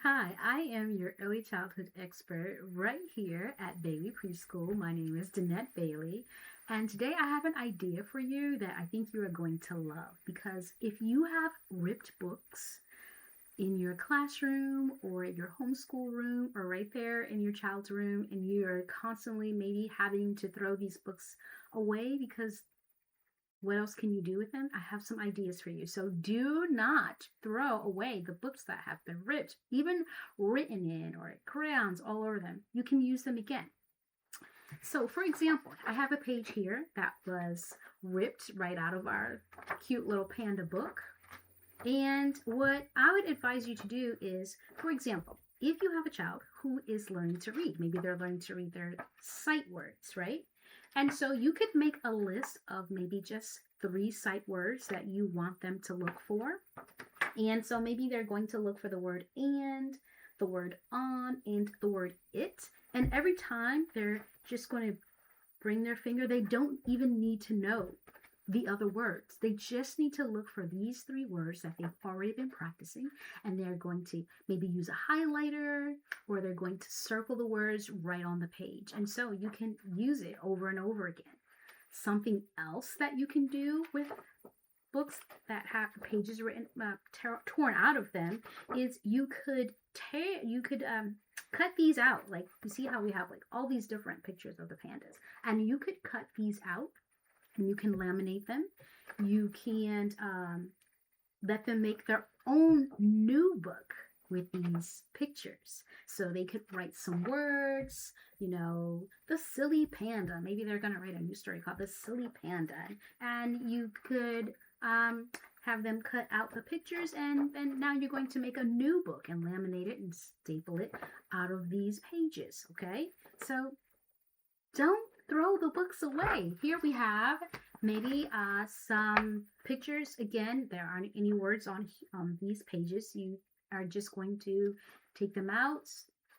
Hi, I am your early childhood expert right here at Bailey Preschool. My name is Danette Bailey, and today I have an idea for you that I think you are going to love because if you have ripped books in your classroom or your homeschool room or right there in your child's room and you're constantly maybe having to throw these books away because what else can you do with them? I have some ideas for you. So do not throw away the books that have been ripped, even written in or crayons all over them. You can use them again. So, for example, I have a page here that was ripped right out of our cute little panda book. And what I would advise you to do is, for example, if you have a child who is learning to read, maybe they're learning to read their sight words, right? And so you could make a list of maybe just 3 sight words that you want them to look for. And so maybe they're going to look for the word and, the word on, and the word it. And every time they're just going to bring their finger, they don't even need to know the other words. They just need to look for these 3 words that they've already been practicing, and they're going to maybe use a highlighter or they're going to circle the words right on the page. And so you can use it over and over again. Something else that you can do with books that have pages written torn out of them is you could cut these out. Like you see how we have like all these different pictures of the pandas, and you could cut these out and you can laminate them. You can let them make their own new book with these pictures. So they could write some words, the silly panda. Maybe they're going to write a new story called The Silly Panda. And you could have them cut out the pictures, and now you're going to make a new book and laminate it and staple it out of these pages, okay? So don't throw the books away. Here we have maybe some pictures. Again, there aren't any words on these pages. You are just going to take them out.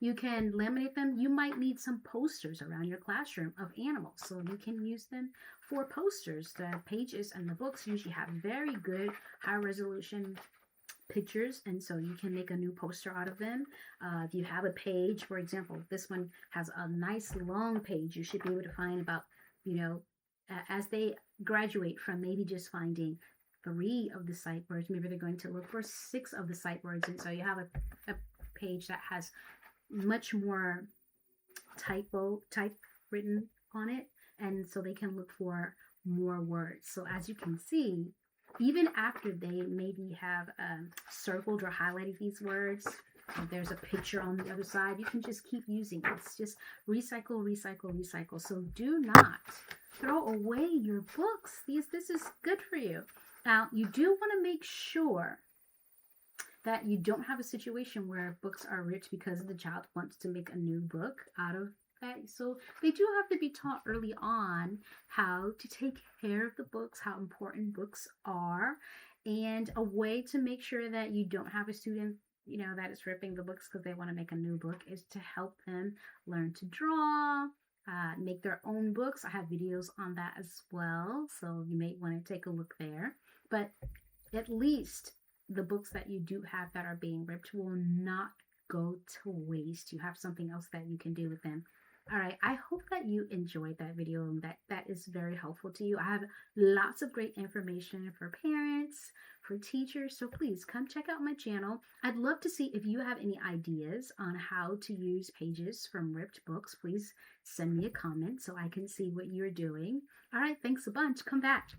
You can laminate them. You might need some posters around your classroom of animals, so you can use them for posters. The pages and the books usually have very good high resolution pictures, and so you can make a new poster out of them. If you have a page, for example, this one has a nice long page. You should be able to find about, as they graduate from maybe just finding 3 of the sight words, maybe they're going to look for 6 of the sight words, and so you have a page that has much more type written on it, and so they can look for more words. So as you can see, even after they maybe have circled or highlighted these words, if there's a picture on the other side, you can just keep using it. It's just recycle, recycle, recycle. So do not throw away your books. This is good for you. Now, you do want to make sure that you don't have a situation where books are ripped because the child wants to make a new book out of that. So they do have to be taught early on how to take care of the books, how important books are, and a way to make sure that you don't have a student, that is ripping the books because they want to make a new book is to help them learn to draw, make their own books. I have videos on that as well, so you may want to take a look there. But at least the books that you do have that are being ripped will not go to waste. You have something else that you can do with them. All right, I hope that you enjoyed that video and that is very helpful to you. I have lots of great information for parents, for teachers, so please come check out my channel. I'd love to see if you have any ideas on how to use pages from ripped books. Please send me a comment so I can see what you're doing. All right, thanks a bunch. Come back.